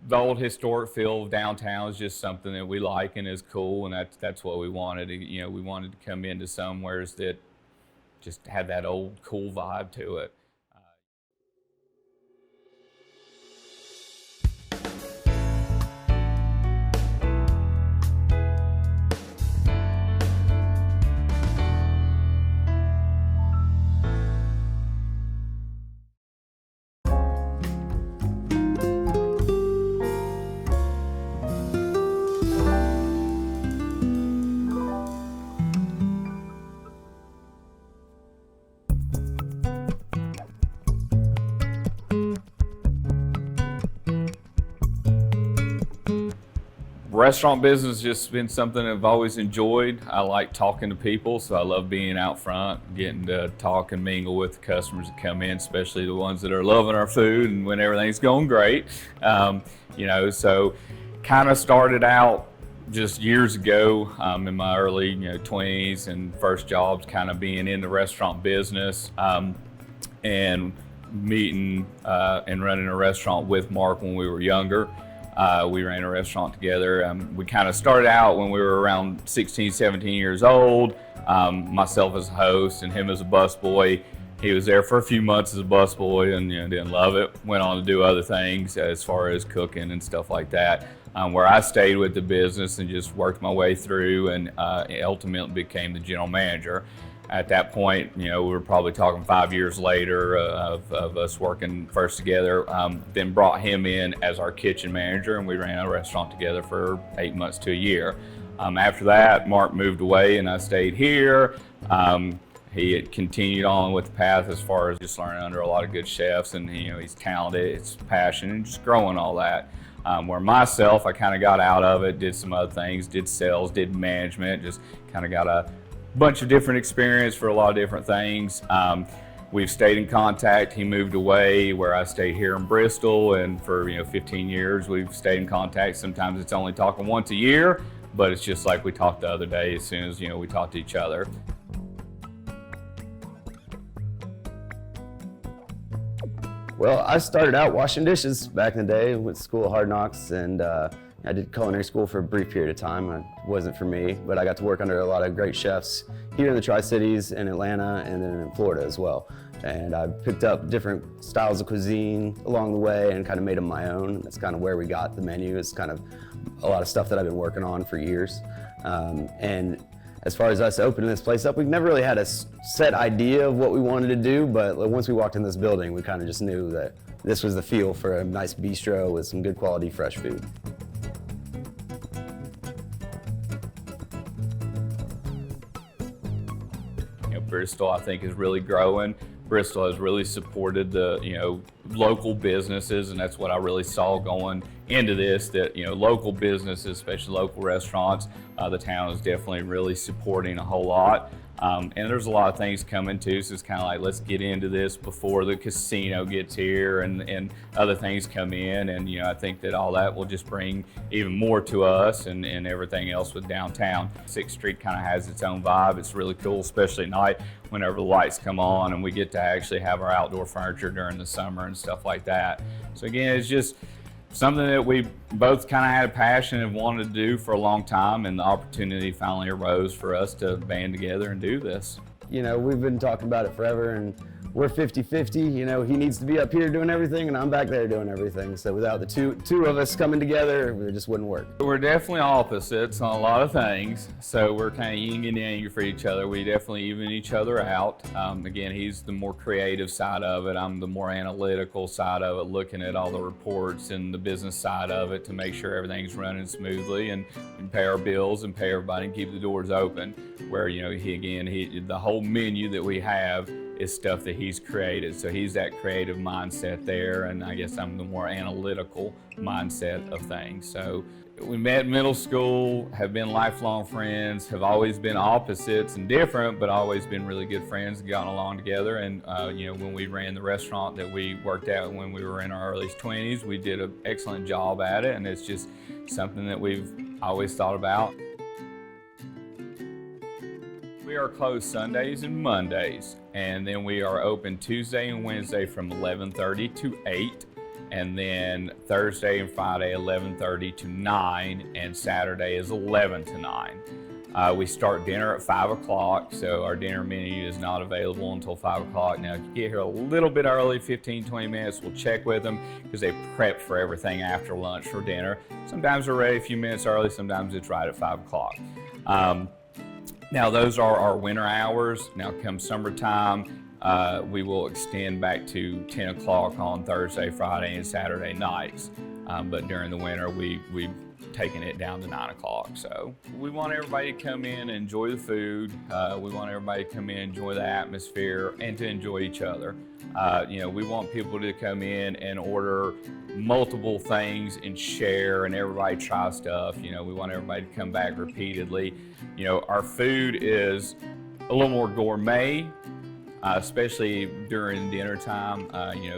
the old historic feel of downtown is just something that we like and is cool, and that's what we wanted. We wanted to come into somewheres that just had that old cool vibe to it. Restaurant business has just been something I've always enjoyed. I like talking to people, so I love being out front, getting to talk and mingle with the customers that come in, especially the ones that are loving our food and when everything's going great. So kind of started out just years ago in my early 20s and first jobs, kind of being in the restaurant business and meeting and running a restaurant with Mark when we were younger. We ran a restaurant together. We kind of started out when we were around 16, 17 years old, myself as a host and him as a busboy. He was there for a few months as a busboy and didn't love it. Went on to do other things as far as cooking and stuff like that, where I stayed with the business and just worked my way through and ultimately became the general manager. At that point, we were probably talking 5 years later of us working first together, then brought him in as our kitchen manager, and we ran a restaurant together for 8 months to a year. After that, Mark moved away and I stayed here. He had continued on with the path as far as just learning under a lot of good chefs, and he's talented, it's passion, and just growing all that. Where myself, I kind of got out of it, did some other things, did sales, did management, just kind of got a bunch of different experience for a lot of different things. We've stayed in contact. He moved away where I stayed here in Bristol, and for 15 years we've stayed in contact. Sometimes it's only talking once a year, but it's just like we talked the other day as soon as we talked to each other. Well, I started out washing dishes back in the day, went to school at Hard Knocks, and I did culinary school for a brief period of time. It wasn't for me, but I got to work under a lot of great chefs here in the Tri-Cities, in Atlanta, and then in Florida as well. And I picked up different styles of cuisine along the way and kind of made them my own. That's kind of where we got the menu. It's kind of a lot of stuff that I've been working on for years. And as far as us opening this place up, we've never really had a set idea of what we wanted to do, but once we walked in this building, we kind of just knew that this was the feel for a nice bistro with some good quality fresh food. Bristol, I think, is really growing. Bristol has really supported the local businesses, and that's what I really saw going into this, that local businesses, especially local restaurants, the town is definitely really supporting a whole lot. And there's a lot of things coming too, so it's kind of like, let's get into this before the casino gets here and other things come in, and I think that all that will just bring even more to us and everything else with downtown. 6th Street kind of has its own vibe. It's really cool, especially at night whenever the lights come on and we get to actually have our outdoor furniture during the summer and stuff like that. So again, it's just something that we both kind of had a passion and wanted to do for a long time, and the opportunity finally arose for us to band together and do this. We've been talking about it forever, and we're 50-50. He needs to be up here doing everything, and I'm back there doing everything. So without the two of us coming together, it just wouldn't work. We're definitely opposites on a lot of things, so we're kind of yin and yang for each other. We definitely even each other out. Again, he's the more creative side of it. I'm the more analytical side of it, looking at all the reports and the business side of it to make sure everything's running smoothly and pay our bills and pay everybody and keep the doors open. Where the whole menu that we have is stuff that he's created. So he's that creative mindset there, and I guess I'm the more analytical mindset of things. So we met in middle school, have been lifelong friends, have always been opposites and different, but always been really good friends and gotten along together. And when we ran the restaurant that we worked at when we were in our early 20s, we did an excellent job at it, and it's just something that we've always thought about. We are closed Sundays and Mondays, and then we are open Tuesday and Wednesday from 11:30 to 8. and then Thursday and Friday 11:30 to 9, and Saturday is 11 to 9. We start dinner at 5 o'clock, so our dinner menu is not available until 5 o'clock. Now, if you get here a little bit early, 15-20 minutes, we'll check with them because they prep for everything after lunch for dinner. Sometimes we're ready a few minutes early, sometimes it's right at 5 o'clock. Now, those are our winter hours. Now, come summertime, we will extend back to 10 o'clock on Thursday, Friday, and Saturday nights. But during the winter, we've taken it down to 9 o'clock. So we want everybody to come in and enjoy the food. We want everybody to come in and enjoy the atmosphere and to enjoy each other. We want people to come in and order multiple things and share and everybody try stuff. We want everybody to come back repeatedly. Our food is a little more gourmet, especially during dinner time.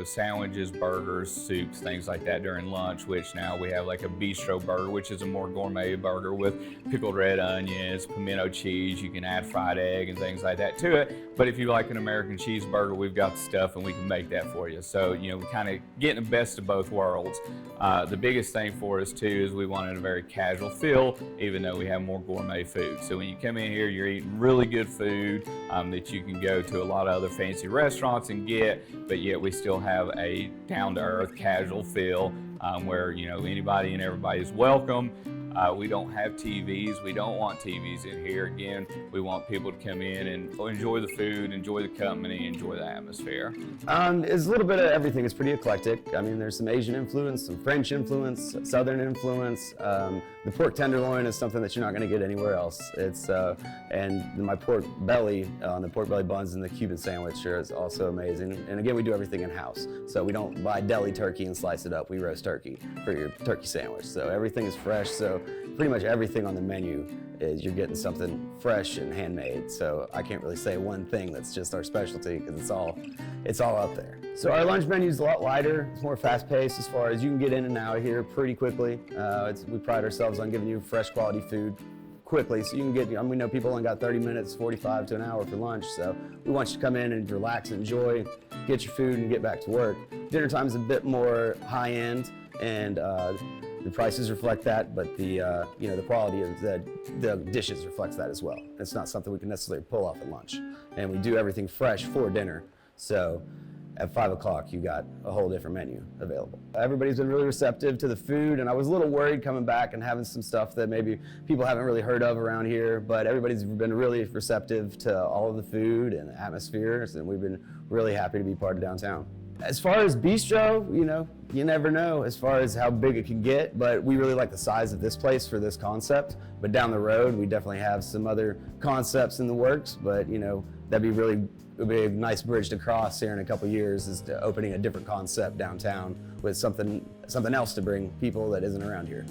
Sandwiches, burgers, soups, things like that during lunch, which now we have like a Bistro burger, which is a more gourmet burger with pickled red onions, pimento cheese. You can add fried egg and things like that to it. But if you like an American cheeseburger, we've got the stuff and we can make that for you. So, we kind of getting the best of both worlds. The biggest thing for us too is we wanted a very casual feel, even though we have more gourmet food. So when you come in here, you're eating really good food that you can go to a lot of other fancy restaurants and get, but yet we still have a down-to-earth casual feel where anybody and everybody is welcome. We don't have TVs. We don't want TVs in here. Again, we want people to come in and enjoy the food, enjoy the company, enjoy the atmosphere. It's a little bit of everything. It's pretty eclectic. I mean, there's some Asian influence, some French influence, Southern influence. The pork tenderloin is something that you're not going to get anywhere else. It's and my pork belly, the pork belly buns and the Cuban sandwich is also amazing. And again, we do everything in-house. So we don't buy deli turkey and slice it up. We roast turkey for your turkey sandwich. So everything is fresh. So pretty much everything on the menu is you're getting something fresh and handmade. So I can't really say one thing that's just our specialty because it's all out there. So our lunch menu is a lot lighter. It's more fast-paced as far as you can get in and out of here pretty quickly. We pride ourselves on giving you fresh quality food quickly, so you can get, we know people only got 30 minutes, 45 to an hour for lunch, so we want you to come in and relax, enjoy, get your food, and get back to work. Dinner time is a bit more high-end, and the prices reflect that, but the quality of the dishes reflects that as well. It's not something we can necessarily pull off at lunch, and we do everything fresh for dinner. So at 5 o'clock, you got a whole different menu available. Everybody's been really receptive to the food, and I was a little worried coming back and having some stuff that maybe people haven't really heard of around here, but everybody's been really receptive to all of the food and the atmosphere, and we've been really happy to be part of downtown. As far as Bistro, you never know as far as how big it can get, but we really like the size of this place for this concept. But down the road, we definitely have some other concepts in the works, but it'd be a nice bridge to cross here in a couple years, is to opening a different concept downtown with something else to bring people that isn't around here.